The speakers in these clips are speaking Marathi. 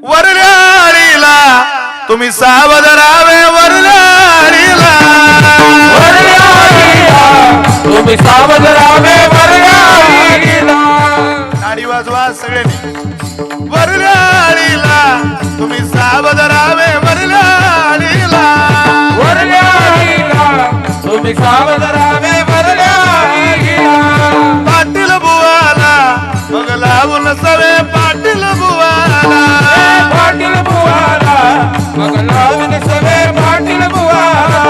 वरल्याळीला तुम्ही सावध राहावे वरल्याळीला तुम्ही सावध राहावे वरल्याळीला टाळी वाजवा सगळ्यांनी वरल्याळीला तुम्ही सावध राहावे वरल्याळीला तुम्ही सावध राहावे वरल्याळीला पाटील बुवाला मग लावून सवे पाटील बुवाला पाटील बुवाला मग लावून सवे पाटील बुवाला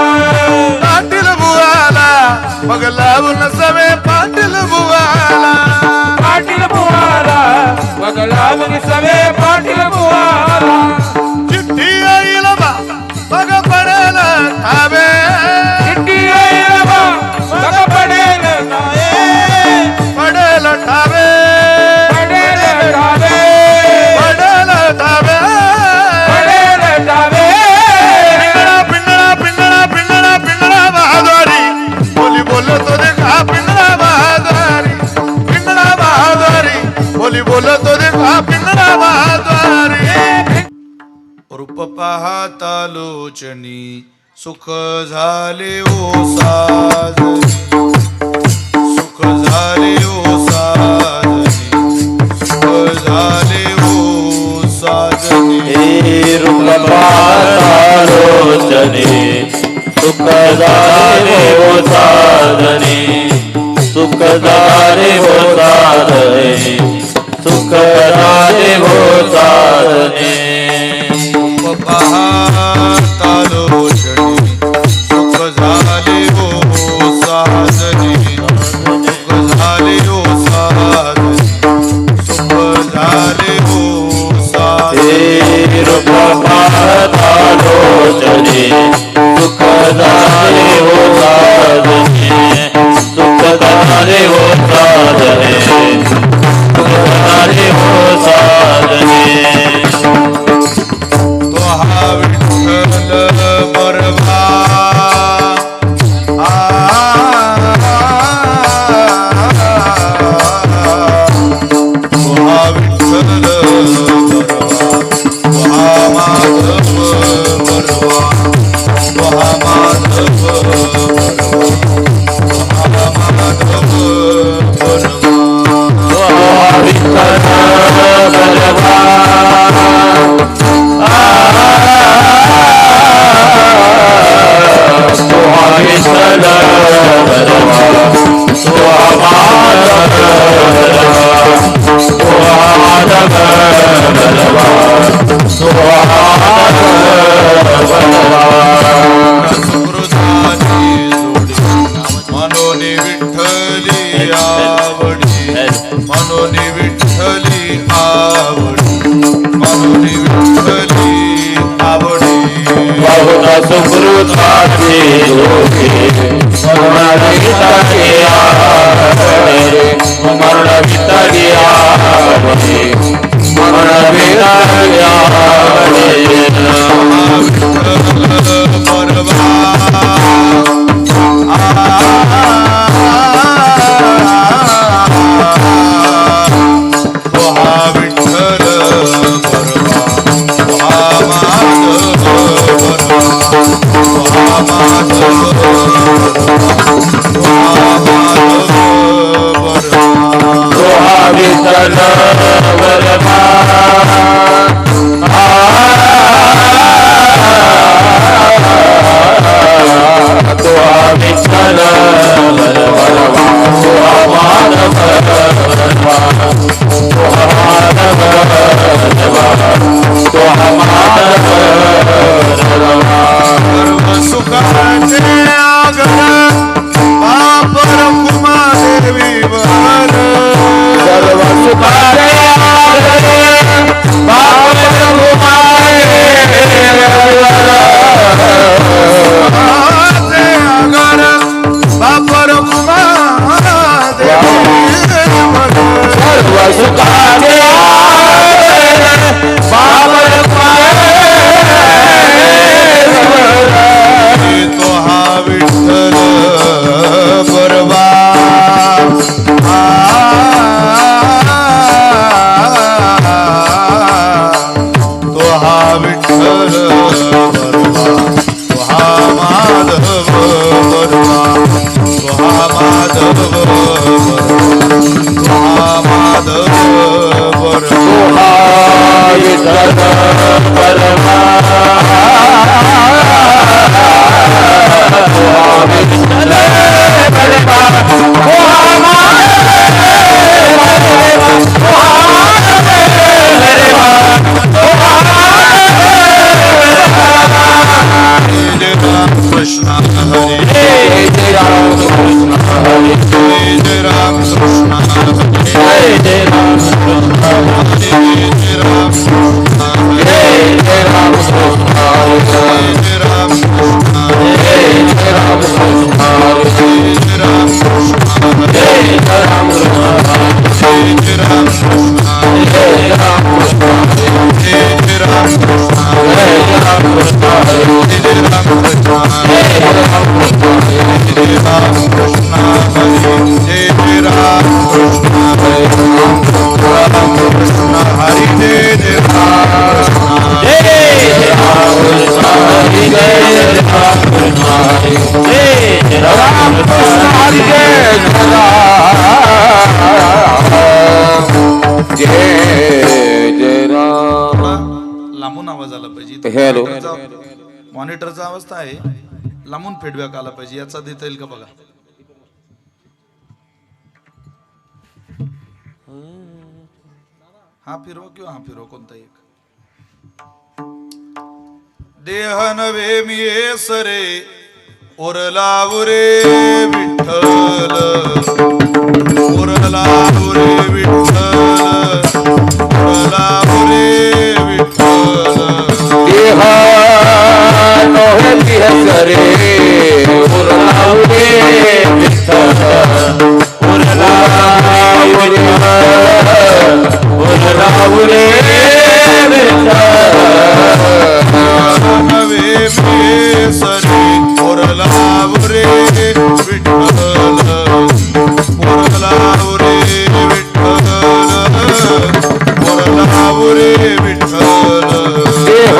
पाटील बुवाला मग लावून सवे पाटील बुवाला पाटील बुवाला मग लावून सवे पाटील बुवाला चिठ्ठी येईल बा मग पडेल थांबे चिठ्ठी येईल बा मग पडेल थांबे पडेल थांबे पडेल थांबे पडेल थांबे पडेल थांबे पिंगळा पिंगळा पिंगळा पिंगळा बहादुरी बोली बोलतो देखा पिंगळा बहादुरी पिंगळा बहादुरी बोली बोलतो देखा पिंगळा बहादुरी रूप पाहता लोचनी सुख झाले ओ साजनी सुख झाले ओ साजनी सुख झाले ओ साजनी हे रूप पाहता लोचने सुख झाले हो साधने सुख झाले हो साधने सुख झाले हो साधने रूप पाहता लोचनी सुख झाले ओ साजनी सुख झाले ओ साजनी सुख झाले ओ साजनी हे रूप पाहता लोचने सुख झाले हो साधने सुख झाले हो साधने सुख झाले हो साधने तो हा विठ्ठल बरवा तो हा विठ्ठल बरवा तो हा माधव बरवा तो हा माधव बरवा तो हा माधव बरवा विठ्ठल बरवा विठ्ठल बरवा तो माधव बरवा तो सुकृताची जोडी मनोनी विठ्ठली आवडी मनोनी विठ्ठली आवडी मनोनी विठ्ठली आवडी बहुधा सुकृताची जोडी मरण गीताची आवडी मरण गीताची आवडी मरण गीताची आवडी विठ्ठल बरवा कृष्ण हरी जय राम कृष्ण हरी जय राम कृष्ण हरी जय राम कृष्ण हरी जय राम कृष्ण हरी जय राम कृष्ण हरी जय राम कृष्ण हरी जय राम कृष्ण हरी जय राम कृष्ण हरी जय राम कृष्ण हरी जय राम कृष्ण हरी जय राम कृष्ण हरी जय राम कृष्ण हरी जय राम कृष्ण हरी जय Ram Krishna Hari Hare Ram Krishna Hare Jai Ram Krishna Hare Ram Krishna Hare Jai Ram Krishna Hare Jai Ram Krishna Hare Jai Ram Krishna Hare Jai Ram. लांबून आवाज आला पाहिजे. हॅलो मॉनिटरचा अवस्था आहे, लांबून फीडबॅक आला पाहिजे. याचा देता येईल का बघा. हा फिरवा किंवा हा फिरवा, कोणता एक. देह नव्हे मी सरे ओरलाव रे विठ्ठल, ओरलाव रे विठ्ठल, ओरलाव रे विठ्ठल. देह नव्हे सरे ओरलाव रे विठ्ठल, ओरलाव रे ओरलाव रे विठ्ठल. नवे मे सरे ओरलाव रे विठ्ठल, ओरलाव रे विठ्ठल, ओरलाव रे विठ्ठल. देह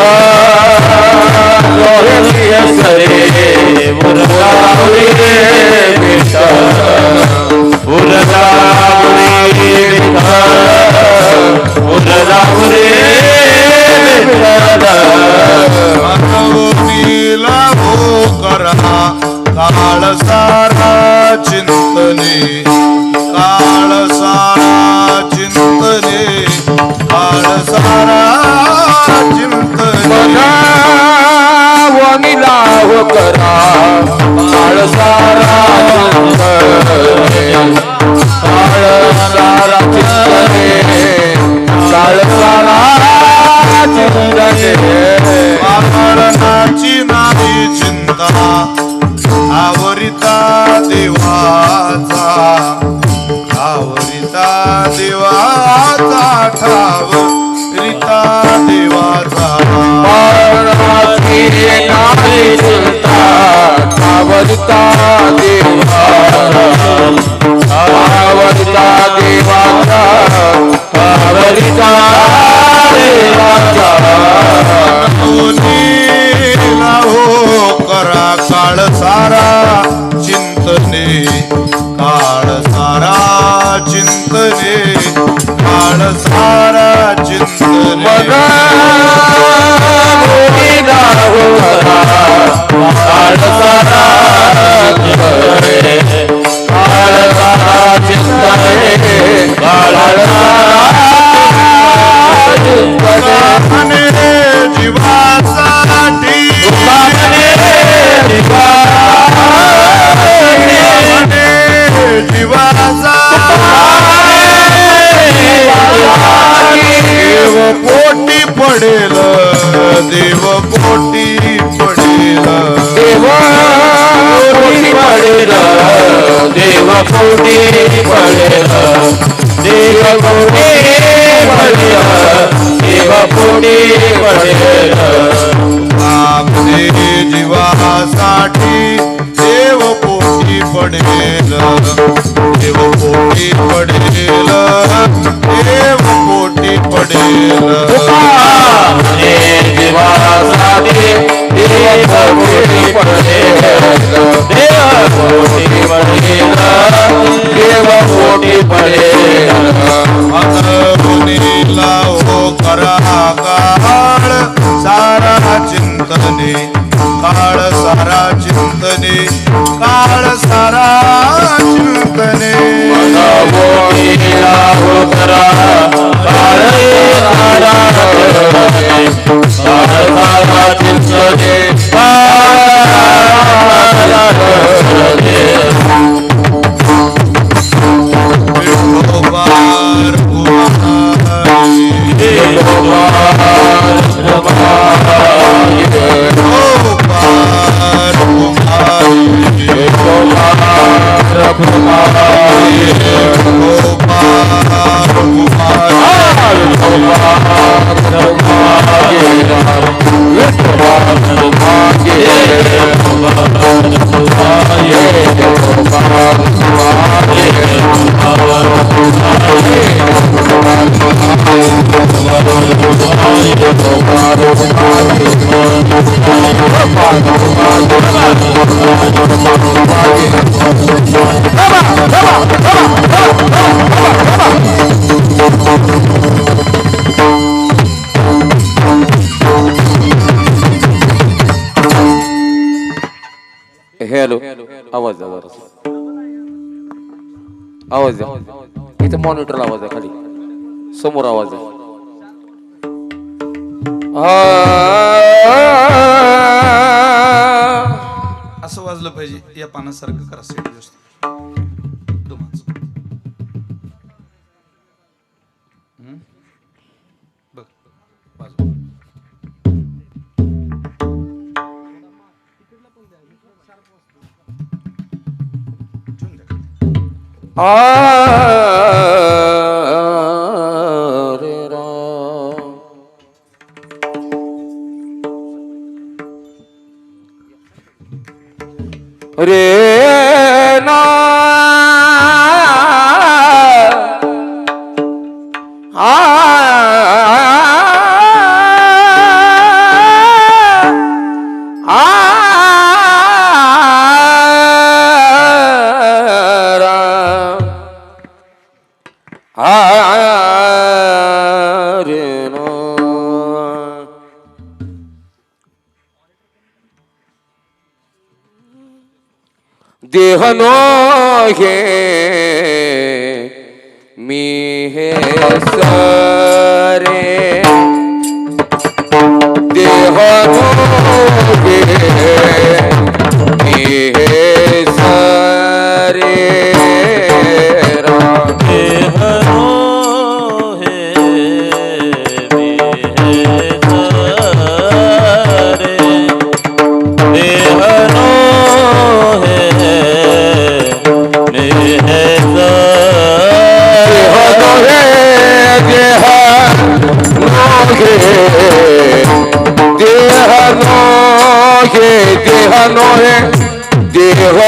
नव्हे सरे ओरलाव रे विठ्ठल, ओरलाव रे विठ्ठल, ओरलाव रे विठ्ठल. मानवनीला हो करा काळ सारा चिंतने, काळ सारा चिंतने, काळ सारा चिंतने. वनिला हो करा काळ सारा चिंतने, काळ सारा चिंतने, काळ सारा चिंतने. मरणाची नाही चिंता आवरिता देवाचा, आवरिता देवाचा, ठावरिता देवाचा. मरणाची नाही चिंता आवरिता देवाचा, आवरिता देवाचा, आवरिता देवाचा. नीला हो करा काळ सारा चिंतने, काळ सारा चिंतने, काळ सारा चिंतने. नीला हो करा काळ सारा चिंतने, काळ सारा चिंतने, काळ सारा चिंतने. जीवासाठी जीवाचा देव पोटी पडेल, देव पोटी पडेल, देव पोटी पडेल, देव पोटी पडेल, देव पोटी पडेल, देव पोटी पडेल. आपले जीवासाठी देव पोटी पडेल, देव पोटी पडेल, देव पोटी पडेल. जीवासाठी देव पोटी पडेल, देव पोटी पडेल, देव पोटी पडेल. मानवनीला हो करा हॅलो, आवाज द्या जरा. आवाज द्या. इथे मॉनिटरला आवाज आहे, खाली समोर आवाज आहे. असं वाजलं पाहिजे. या पानासारखं करा सेट जास्त. बघ वाजव. रे राम. रे ना देहनो हे मी हे सरे देहनो हे मी हे सरे देहनो हे मी हे सरे देहनो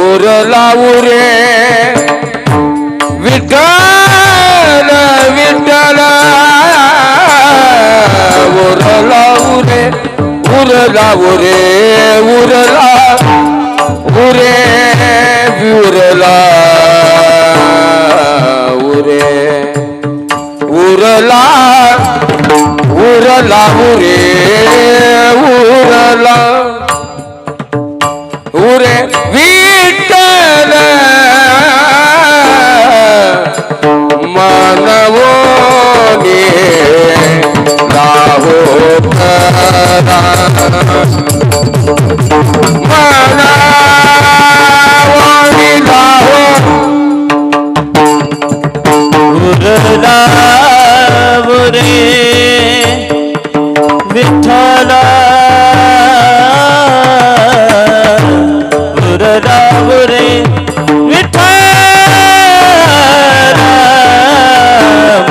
उरला उरे विठ्ठल मानवोनी लाहो मानवोनी लाहो उरला उरे विठ्ठल रे विठ्ठल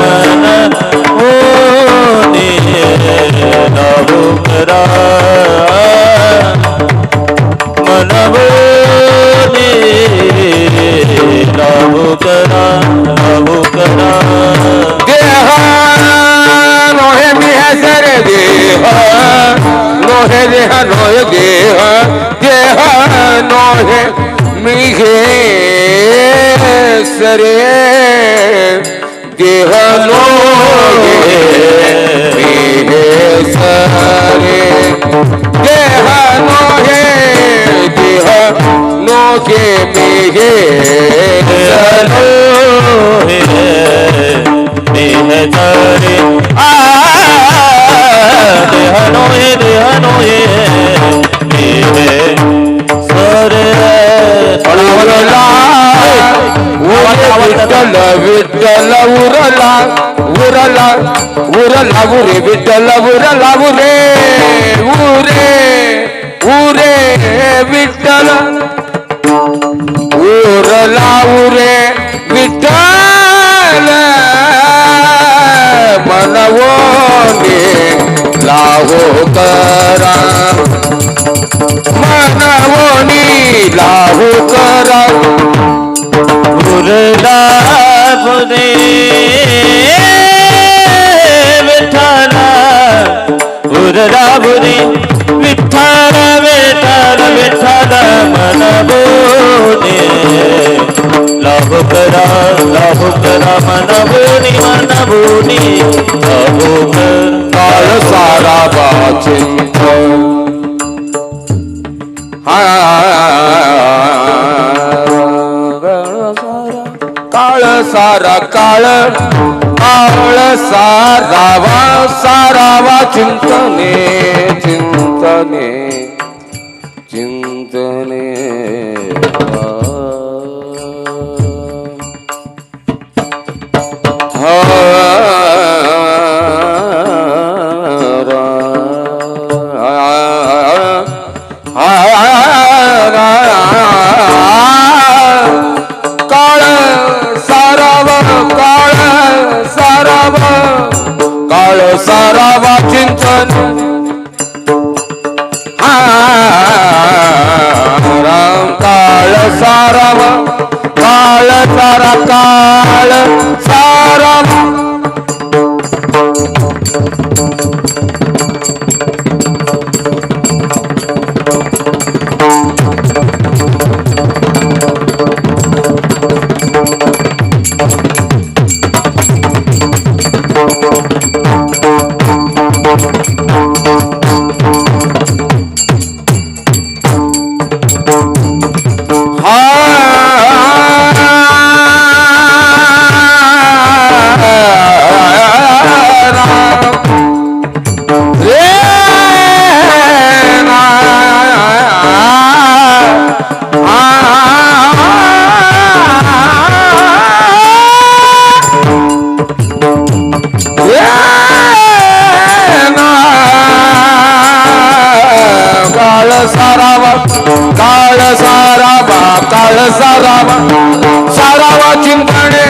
मन होने नवकरा मन होने नवकरा देह नोहे मिहसर देह नोहे देह नोहे देह देह नोहे मिघे सरे देह नोहे मिघे सरे देह नोहे देह नोहे मिघे सरे मिघे सरे विठ्ठल उरला उरला उरला उरे विठ्ठल उरला उरे उरे उरे विठ्ठल उरला उरे विठ्ठल मनवोने लावो करा मनवोनी लावो करा उरला बुरे विठ्ठल उरला बुरे विठ्ठल विठ्ठल विठ्ठल मनबोने लाभ करा मनबोनी मनबोनी लाभ कर काळ सारा वाचिंत काळ सारा काळ काळ सारावा चिंतने चिंतने चिंतने काळ सारावा चिंतन राम काळ सारावा काळ सारावा काळ सारावा चिंतने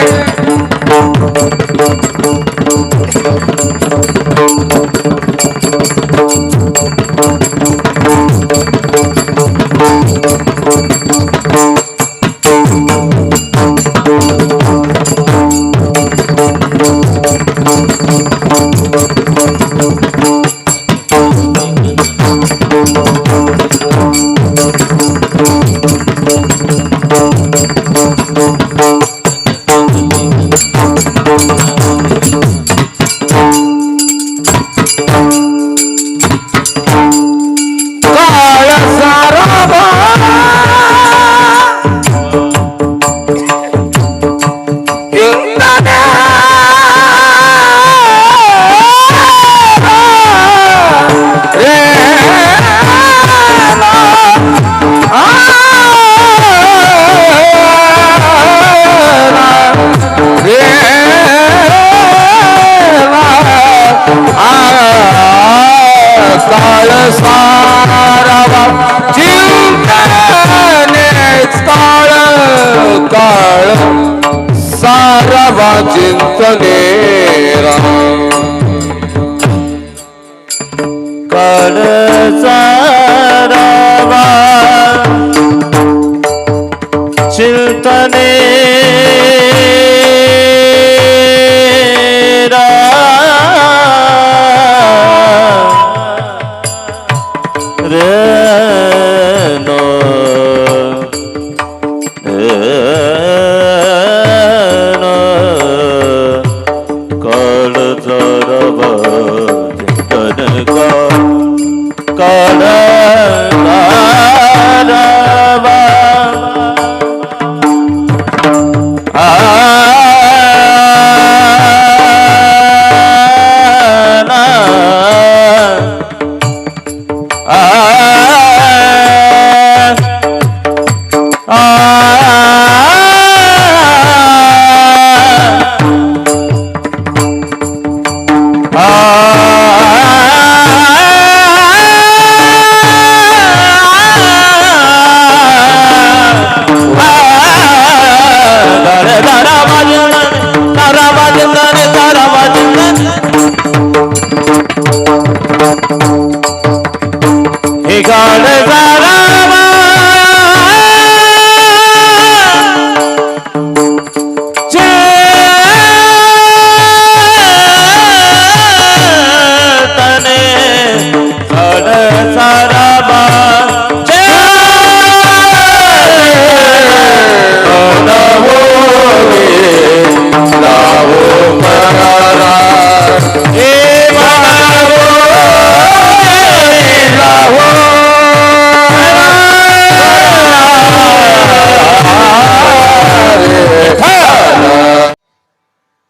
सारावा चिंतने काळ सारावा चिंतने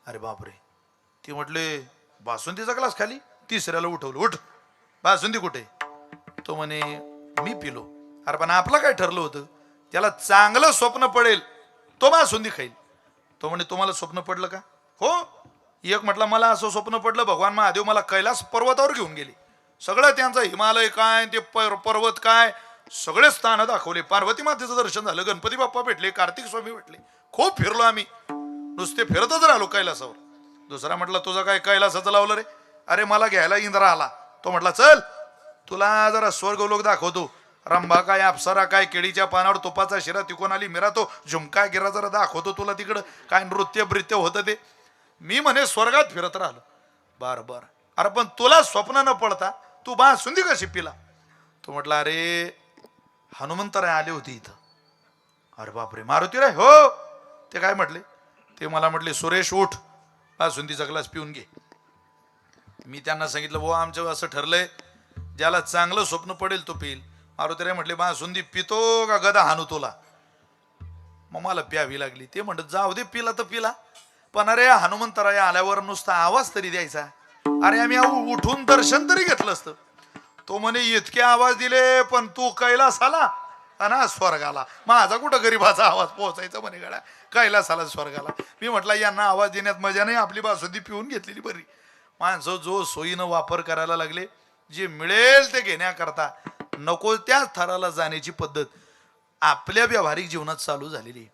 अरे बापरे, ती म्हटले बासुंदीचा ग्लास खाली. तिसऱ्याला उठवलं, उठ बासुंदी कुठे? तो म्हणे मी पिलो. अरे पण आपलं काय ठरलं होतं, त्याला चांगलं स्वप्न पडेल तो बासुंदी खाईल. तो म्हणे तुम्हाला स्वप्न पडलं का? हो. एक म्हटलं मला असं स्वप्न पडलं, भगवान महादेव मला कैलास पर्वतावर घेऊन गेले. सगळं त्यांचं हिमालय काय ते पर्वत काय सगळे स्थान दाखवले. पार्वती मातेचं दर्शन झालं, गणपती बाप्पा भेटले, कार्तिक स्वामी भेटले. खूप फिरलो आम्ही, नुसते फिरतच राहिलो कैलासावर. दुसरा म्हटलं तुझं काय कैलासाचं लावलं रे? अरे मला घ्यायला इंद्रा आला. तो म्हटला चल तुला जरा स्वर्गलोक दाखवतो. रंभा काय, अप्सरा काय, केळीच्या पानावर तुपाचा शिरा तिकोण आली मीरा, तो झुमका गिरा जरा दाखवतो तुला तिकडं काय नृत्य ब्रित्य होतं ते. मी म्हणे स्वर्गात फिरत राहिलो. बर बर. अरे पण तुला स्वप्न न पडता तू बासुंदी कशी पिला? तो म्हटला अरे हनुमंतराय आले होते इथं. अरे बापरे, मारुतीराय? हो. ते काय म्हटले? ते मला म्हटले सुरेश उठ बासुंदीचा ग्लास पिऊन घे. मी त्यांना सांगितलं भाऊ आमचं असं ठरलंय, ज्याला चांगलं स्वप्न पडेल तो पिईल. मारुतीराय म्हटले बासुंदी पितो का गदा हाणू तुला? मग मला प्यावी लागली. ते म्हणत जाऊ दे, पिला तर पिला, पण अरे हनुमंतराय आल्यावर नुसता आवाज तरी द्यायचा. अरे आम्ही उठून दर्शन तरी घेतलं असतं. तो म्हणे इतके आवाज दिले पण तू कैलासाला आणि स्वर्गाला, माझा कुठं गरीबाचा आवाज पोहोचायचा म्हणे गड्या कैलासाला स्वर्गाला. मी म्हटलं यांना आवाज देण्यात मजा नाही, आपली बासुंदी पिऊन घेतलेली बरी. माणसं जो सोयीनं वापर करायला लागले, जे मिळेल ते घेण्याकरता नको त्या थराला जाण्याची पद्धत आपल्या व्यावहारिक जीवनात चालू झालेली.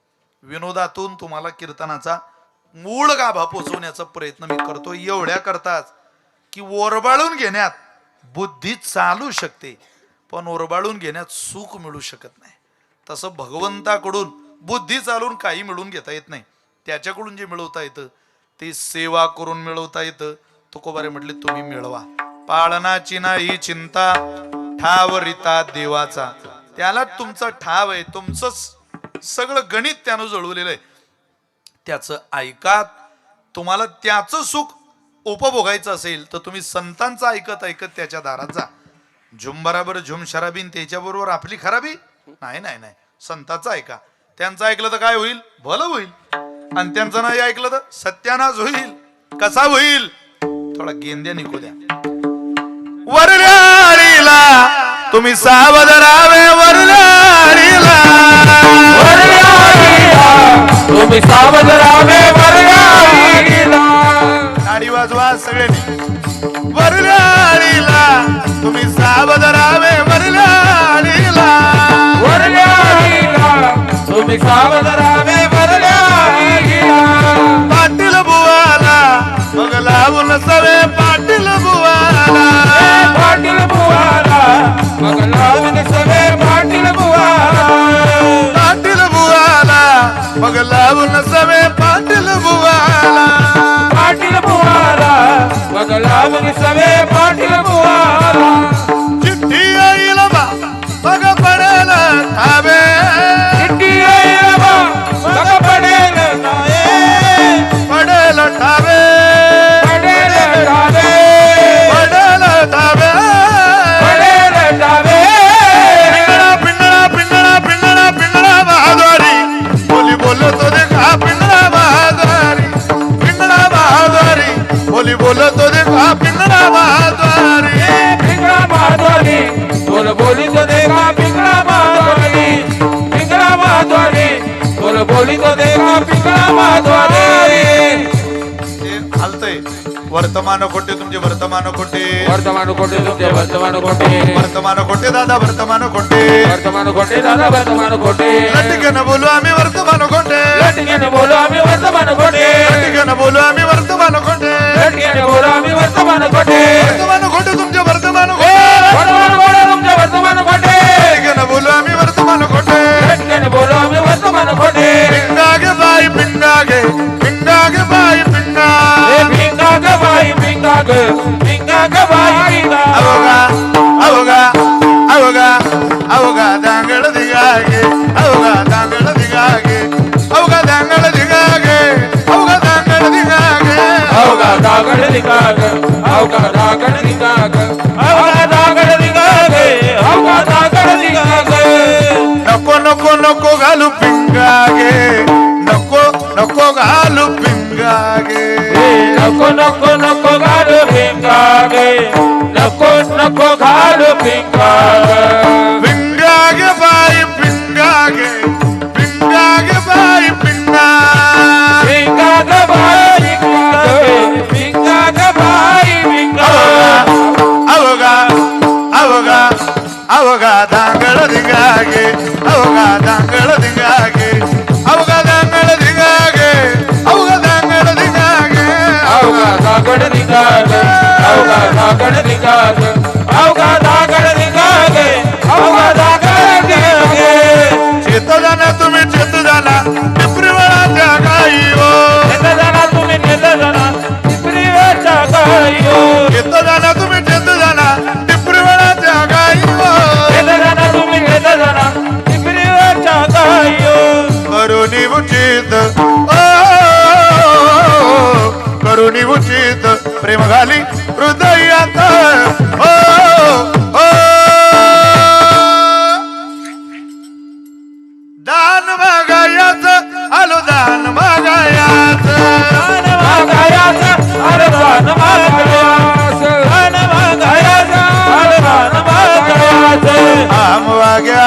विनोदातून तुम्हाला कीर्तनाचा मूळ गाभा पोचवण्याचा प्रयत्न मी करतो. एवढ्या करताच की ओरबाळून घेण्यात बुद्धी चालू शकते, पण ओरबाळून घेण्यात सुख मिळू शकत नाही. तसं भगवंताकडून बुद्धी चालून काही मिळवून घेता येत नाही. त्याच्याकडून जे मिळवता येतं ते सेवा करून मिळवता येतं. तुकोबारे म्हटले तुम्ही मिळवा. पाळनाची नाही चिंता, ठाव रीता देवाचा. त्याला तुमचा ठाव आहे, तुमचं सगळं गणित त्यानं जुळवलेलं आहे. त्याचं ऐका. तुम्हाला त्याचं सुख उपभोगायचं असेल तर तुम्ही संतांचं ऐकत ऐकत त्याच्या दारात जा. झुम बराबर झुम शराबीन त्याच्याबरोबर आपली खराबी नाही नाही नाही. संतांचं ऐका. त्यांचं ऐकलं तर काय होईल? भलं होईल. आणि त्यांचं नाही ऐकलं तर सत्यानाश होईल. कसा होईल? थोडा गेंद्या निघू द्या. वरल्यारीला तुम्ही सावध राहावे. वरल्यारीला तुम्ही सावध राहावे. वरल्यारीला टाळी वाजवा सगळ्यांनी. वरल्यारीला तुम्ही सावध राहावे. वरल्यारीला वरल्यारीला तुम्ही सावध राहावे. वरल्यारीला पाटील बुवाला मग लावून सवे. पाटील बुवाला पाटील बुवाला मग लावून सवे. पाटील बुवाला पाटील बुवाला मग लावून सवे. पाटील बुवाला पाटील बुवाला मग लावून सवे. पाटील बुवाला चिठ्ठी येईल बा मग पडेल ठावे. चिठ्ठी येईल बा मग पडेल ठावे. पडेल ठावे. पडेल ठावे. पडेल ठावे. पडेल ठावे. पिंगळा पिंगळा पिंगळा पिंगळा बहादुरी बोली बोलतो देखा. पिंगळा बहादुरी पिंगळा बहादुरी बोली बोलतो देखा. पिंगळा बहादुरी पिंगळा बहादुरी बोल बोली तो देखा. पिंगळा बहादुरी पिंगळा बहादुरी बोल बोली तो देखा. पिंगळा बहादुरी हलतय वर्तमान खोटे तुमचे वर्तमान खोटे वर्तमान खोटे तुमचे वर्तमान खोटे वर्तमान खोटे दादा वर्तमान खोटे वर्तमान खोटे दादा वर्तमान खोटे लटकन बोलू आम्ही वर्तमान खोटे लटकेने बोलो आम्ही वर्तमान खोटे लटकन बोलू आम्ही वर्तमान खोटे लटकेने बोलो आम्ही वर्तमान खोटे वर्तमान खोटे तुमचे वर्तमान वर्तमान खोटे तुमचे वर्तमान खोटे लटकन बोलू आम्ही वर्तमान खोटे लटकेने बोलो आम्ही वर्तमान खोटे पिंडागे बाई पिंडागे पिंडागे बाई पिंडा भिंगा ग बाई भिंगा ग बाई भिंगा अवगा अवगा अवगा अवगा दांगड़ दिगागे अवगा दांगड़ दिगागे अवगा दांगड़ दिगागे अवगा दांगड़ दिगागे अवगा दागड दिगाग अवगा दागड दिगाग अवगा दागड दिगाग अवगा दागड दिगाग नको नको नको घालू पिंगागे नको नको घालू पिंगागे नको नको नको घालू भिंगाग नको नको घालू भिंगाग पिंगागे बाई पिंगागे पिंगागे बाई पिंगा भिंगा ग बाई भिंगा ग बाई भिंगा अवगा अवगा अवगा दांगड़ दिगागे अवगा दांगड़ दिगागे अवगा दांगड़ दिगागे अवगा दांगड़ दिगागे अवगा दागड दिगाग अवगा दागड दिगाग अवगा दागड दिगाग अवगा दागड दिगाग चेत जाना तुम्ही चेत जाना पिपरीवाळाच्या गाई हो नेत जाना तुम्ही नेत जाना पिपरी वेळच्या गायो चेत जाना तुम्ही चेत जाना पिपरीवाळाच्या गाई हो नेत जाना तुम्ही नेत जाना पिपरी वेळच्या गायो करुणी उचित करुणी उचित प्रेम घाली हृदयात दान मागायाच आलो दान मागायाच दान मागायाचा अरदान मागायाचा दान मागायाचा अरदान मागायाचा अहम वाग्या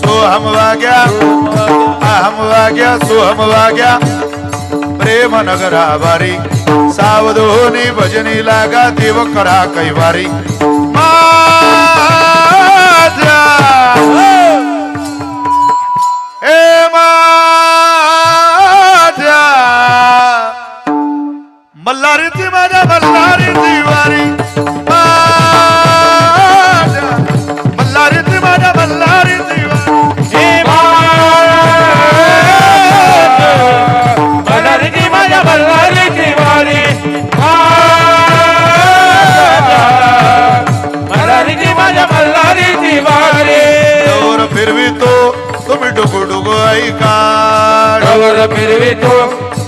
सोहम वाग्या अहम वाग्या सोहम वाग्या प्रेम नगरा बारी सावधोनी भजनी लागा देव करा कैवारी माझ्या हे माझ्या मल्हारीची माझ्या मल्हारीची वारी माझ्या मल्हारीची माझ्या मल्हारीची वारी हे बल्लारीची माझ्या बल्लारीची वारी बल्लारीची माझ्या बल्लारीची वारी डोर फिरवितो तुम्ही डुगु डुगु ऐका डवर फिरवितो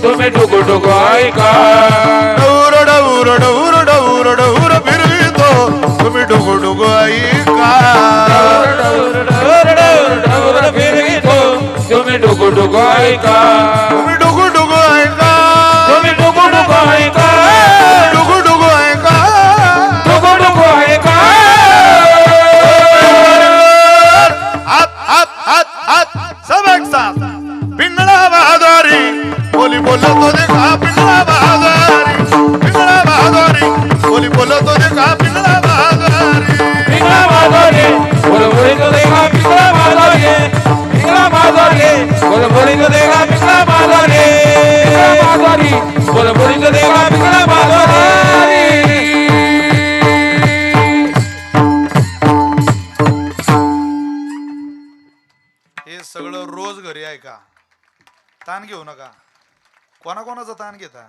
तुम्ही डुगु डुगु ऐका डौर डौर डौर डौर डौर फिरवितो तुम्ही डुगु डुगु ऐका डवर फिरवितो तुम्ही डुगु डुगु ऐका तुम्ही डुगु डुगु ऐका तुम्ही डुगु डुगु ऐका डुगु डुगु ऐका डुगु डुगु ऐका हात हात हात हात सब एक साथ पिंगला बहादुरी बोली बोलो तो देखा पिंगला बहादुरी पिंगला बहादुरी बोली बोलो तो देखा पिंगला बहादुरी पिंगला माधोरी बोल बोली तो देखा पिंगला माधोरी पिंगला माधोरी बोल बोली तो देखा पिंगला माधोरी पिंगला माधोरी बोल बोली तो देखा पिंगला माधोरी हे सगळं रोज घरी आहे का ताण घेऊ नका कोणाकोणाचा ताण घेता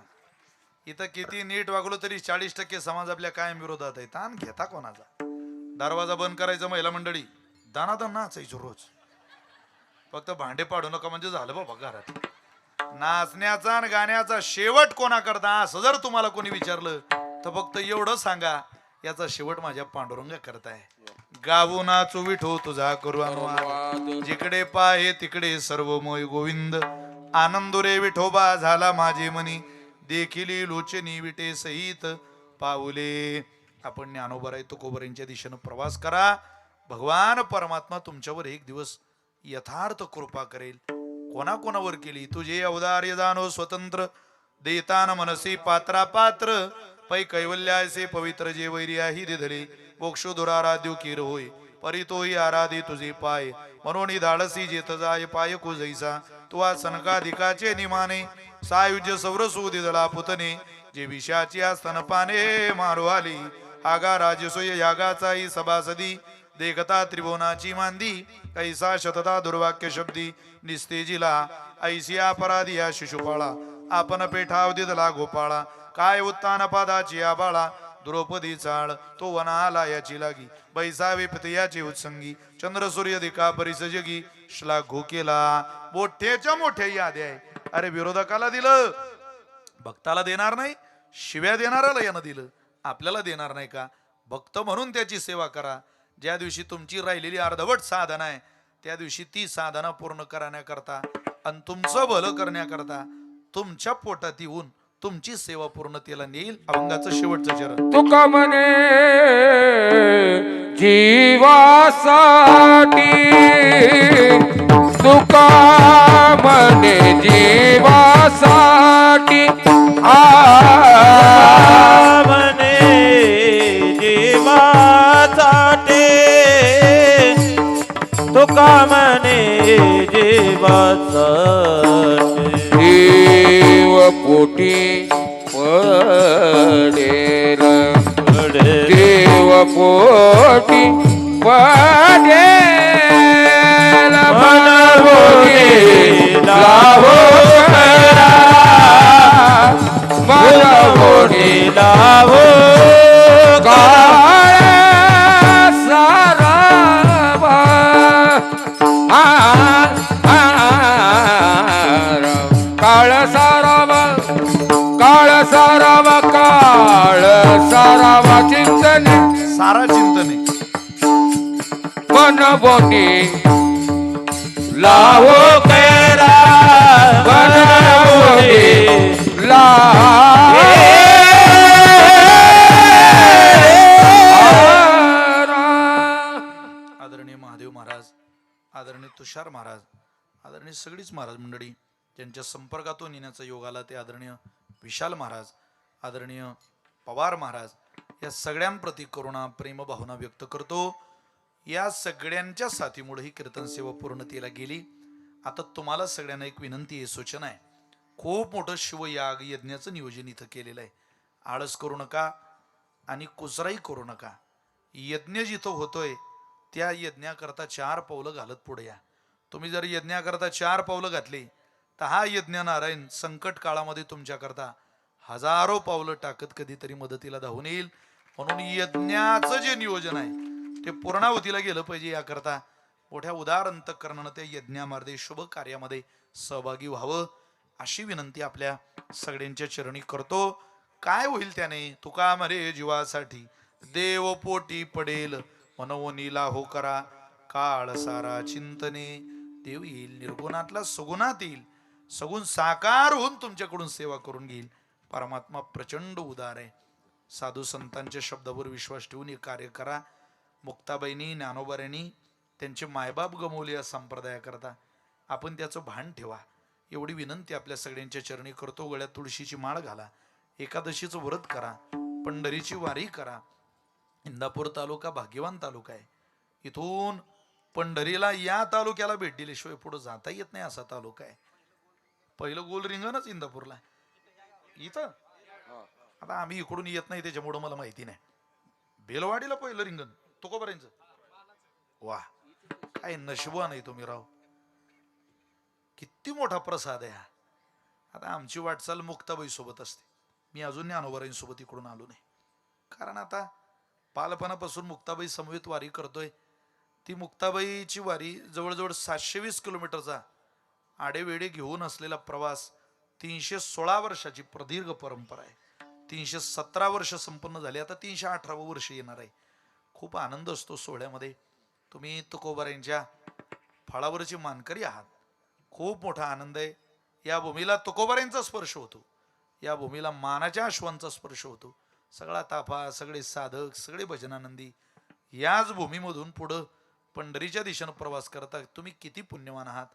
इथं किती नीट वागलो तरी 40% समाज आपल्या कायम विरोधात आहे ताण घेता कोणाचा दरवाजा बंद करायचा महिला मंडळी दानादान नाचायचो रोज फक्त भांडे पाडू नका म्हणजे झालं बाबा घरात नाचण्याचा आणि गाण्याचा शेवट कोणा करता असं जर तुम्हाला कोणी विचारलं तर फक्त एवढं सांगा याचा शेवट माझ्या पांडुरंग करताय गावू नाचू विठो तुझा करू अनुवाद जिकडे पाहे तिकडे सर्व मोय गोविंद आनंदुरे विठोबा झाला माझे मनी देखिली लोचनी विटे सहित पाऊले आपण ज्ञानोबराय तुकोबर यांच्या दिशेनं प्रवास करा भगवान परमात्मा तुमच्यावर एक दिवस यथार्थ कृपा करेल कोणाकोणावर केली तुझे अवदार्य जाणो स्वतंत्र देतान मनसी पात्रा पात्र पै कैवल्यासे पवित्र जे वैरी आहे धरे मोक्षोधुराराध्यो कीर होय परितोही आराधी तुझे पाय मनोनी धाडसी जेत जाय पाय कुजैसा तुवा सनकाधिकाचे निमाने सायुज्य सौरसू दिदला पुतने जे विषाची स्तनपाने मारू आली आगा राजसोय यागाचाही सभासदी देखता त्रिभुवनाची मांदी कैसा शतता दुर्वाक्य शब्दी निस्तेजिला ऐसिया अपराधी या शिशुपाळा आपण पेठाव दिदला गोपाळा काय उत्तान पादाची आबाळा द्रौपदी चाळ तो वनाला याची लागी बैसावे पितयाची उत्संगी चंद्र सूर्य दिका परिसजगी श्लाघो केला मोठ्याच्या मोठ्या याद्या आहे. अरे विरोधकाला दिलं भक्ताला देणार नाही शिव्या देणाऱ्याला यानं दिलं आपल्याला देणार नाही का. भक्त म्हणून त्याची सेवा करा. ज्या दिवशी तुमची राहिलेली अर्धवट साधना आहे त्या दिवशी ती साधना पूर्ण करण्याकरता आणि तुमचं भलं करण्याकरता तुमच्या पोटात येऊन तुमची सेवा पूर्णतेला नेईल. अभंगाचं शेवटचं चरण. तुका म्हणे जीवासाठी तुका म्हणे जीवासाठी मने जीवासाठी तुका मने जीवासाठी देव पोटी पडेल देव पोटी पडेल मनोनी लाभो करा मनोनी लाभो काळ सारावा काळ सारावा काळ सारावा काळ सारावा चिंतने सारा चिंतने मन बोटी लाभो करा मन बोटी आदरणीय महादेव महाराज आदरणीय तुषार महाराज आदरणीय सगळीच महाराज मंडळी ज्यांच्या संपर्कातून येण्याचा योग आला ते आदरणीय विशाल महाराज आदरणीय पवार महाराज या सगळ्यांप्रती करुणा प्रेम भावना व्यक्त करतो. या सगळ्यांच्या साथीमुळे ही कीर्तन सेवा पूर्णतेला गेली. आता तुम्हाला सगळ्यांना एक विनंती आहे सूचना आहे. खूप मोठं शिवयाग यज्ञाचं नियोजन इथं केलेलं आहे. आळस करू नका आणि कुचराई करू नका. यज्ञ जिथं होतोय त्या यज्ञाकरता 4 पावलं घालत पुढे या. तुम्ही जर यज्ञाकरता 4 पावलं घातली तर हा यज्ञ नारायण संकट काळामध्ये तुमच्याकरता हजारो पावलं टाकत कधीतरी मदतीला धावून येईल. म्हणून यज्ञाचं जे नियोजन आहे ते पूर्णावतीला गेलं पाहिजे. याकरता मोठ्या उदार अंतःकरणानं त्या यज्ञामध्ये शुभ कार्यामध्ये सहभागी व्हावं अशी विनंती आपल्या सगळ्यांच्या चरणी करतो. काय होईल त्याने तुका मरे जीवासाठी देव पोटी पडेल मनवनीला हो करा काळ सारा चिंतने देव येईल निर्गुणातला सगुणात येईल. सगुण साकार होऊन तुमच्याकडून सेवा करून घेईल. परमात्मा प्रचंड उदार आहे. साधू संतांच्या शब्दावर विश्वास ठेवून हे कार्य करा. मुक्ताबाईंनी ज्ञानोबाऱ्यांनी त्यांचे मायबाप गमवले या संप्रदायाकरता आपण त्याचं भान ठेवा एवढी विनंती आपल्या सगळ्यांच्या चरणी करतो. गळ्यात तुळशीची माळ घाला. एकादशीचं व्रत करा. पंढरीची वारी करा. इंदापूर तालुका भाग्यवान तालुका आहे. इथून पंढरीला या तालुक्याला भेट दिल्याशिवाय पुढे जाता येत नाही असा तालुका आहे. पहिलं गोल रिंगणच इंदापूरला इथं. आता आम्ही इकडून येत नाही त्याच्यामुळं मला माहिती नाही. बेलवाडीला पहिलं रिंगण तुकोबारांचं. वा काय नशिबवान नाही तुम्ही राव. किती मोठा प्रसाद आहे हा. आता आमची वाटचाल मुक्ताबाई सोबत असते. मी अजून ज्ञानोबारांसोबत इकडून आलो नाही. कारण आता बालपणापासून मुक्ताबाई समवेत वारी करतोय. ती मुक्ताबाईची वारी जवळजवळ 720 किलोमीटरचा आडेवेडे घेऊन असलेला प्रवास 316 वर्षाची प्रदीर्घ परंपरा आहे. 317 वर्ष संपन्न झाली. आता 318वं वर्ष येणार आहे. खूप आनंद असतो सोहळ्यामध्ये. तुम्ही तुकोबारांच्या फळावरची मानकरी आहात. खूप मोठा आनंद आहे. या भूमीला तुकोबारांचा स्पर्श होतो. या भूमीला मानाच्या अश्वांचा स्पर्श होतो. सगळा ताफा सगळे साधक सगळे भजनानंदी याच भूमीमधून पुढं पंढरीच्या दिशेनं प्रवास करता. तुम्ही किती पुण्यवान आहात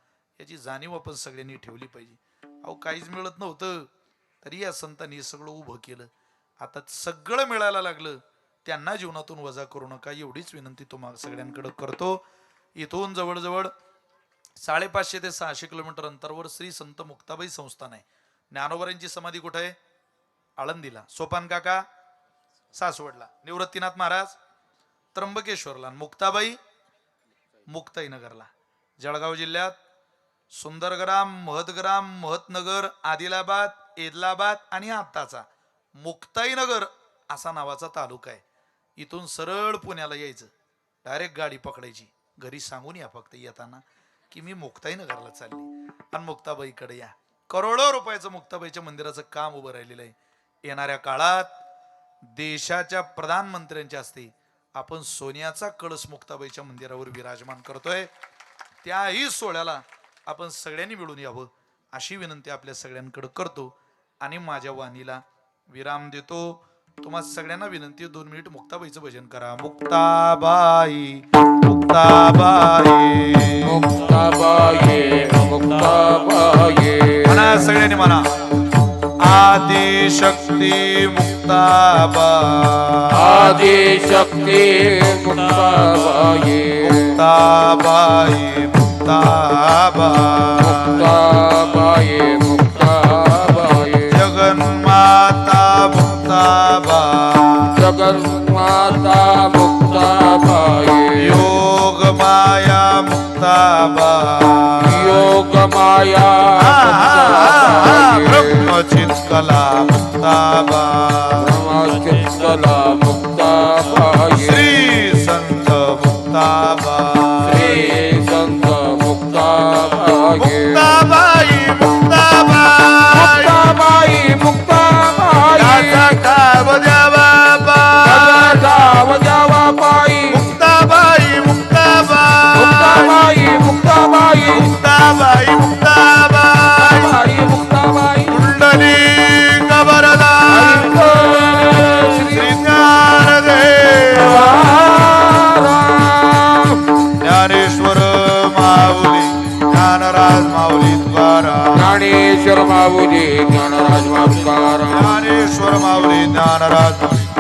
याची जाणीव आपण सगळ्यांनी ठेवली पाहिजे. अहो काहीच मिळत नव्हतं तरी या संतांनी हे सगळं उभं केलं. आता सगळं मिळायला लागलं, त्यांना जीवनातून वजा करू नका एवढीच विनंती तुम्हाला सगळ्यांकडे करतो. इथून जवळजवळ 550 ते 600 किलोमीटर अंतरावर श्री संत मुक्ताबाई संस्थान आहे. ज्ञानोबरांची समाधी कुठे आहे? आळंदीला. सोपान काका सासवडला. निवृत्तीनाथ महाराज त्र्यंबकेश्वरला. मुक्ताबाई मुक्ताईनगरला. जळगाव जिल्ह्यात सुंदरग्राम, महतग्राम, महतनगर, आदिलाबाद, एदलाबाद आणि आत्ताचा मुक्ताईनगर असा नावाचा तालुका आहे. इथून सरळ पुण्याला यायचं, डायरेक्ट गाडी पकडायची. घरी सांगून या फक्त येताना की मी मुक्ताईनगरला चालली आणि मुक्ताबाईकडे या. करोडो रुपयाचं मुक्ताबाईच्या मंदिराचं काम उभं राहिलेलं आहे. येणाऱ्या काळात देशाच्या प्रधानमंत्र्यांच्या हस्ते आपण सोन्याचा कळस मुक्ताबाईच्या मंदिरावर विराजमान करतोय. त्याही सोहळ्याला आपण सगळ्यांनी मिळून यावं अशी विनंती आपल्या सगळ्यांकडे करतो आणि माझ्या वाणीला विराम देतो. तुम्हा सगळ्यांना विनंती, 2 मिनिट मुक्ताबाईचं भजन करा. मुक्ताबाई मुक्ताबाई मुक्ताबाई मुक्ताबाई म्हणा सगळ्यांनी म्हणा. आदिशक्ती मुक्ताबाई आदिशक्ती मुक्ताबाई मुक्ताबाई मुक्ताबाई मुक्ताबाई मुक्ताबाई जगन्माता मुक्ताबाई जगन्माता मुक्ताबाई योग माया मुक्ताबाई योग माया ब्रह्मचित्कला मुक्ताबाई चित्कला मुक्ताबाई श्री संत मुक्ताबाई श्री संत मुक्ताबाई मुक्ताबाई मुक्ताबाई मुक्ताबाई मुक्ताबाई याचा ठाव द्यावा बाई. गाव द्यावा बाई मुक्ताबाई मुक्ताबाई मुक्ताबाई मुक्ताबाई मुक्ताबाई मुक्ताबाई मुक्ताबाई कुंडली कबरदा श्री ज्ञानदेव ज्ञानेश्वर माऊली ज्ञानराज माऊली तुकाराम ज्ञानेश्वर माऊली ज्ञानराज माऊली ज्ञानेश्वर माऊली ज्ञानराज माऊली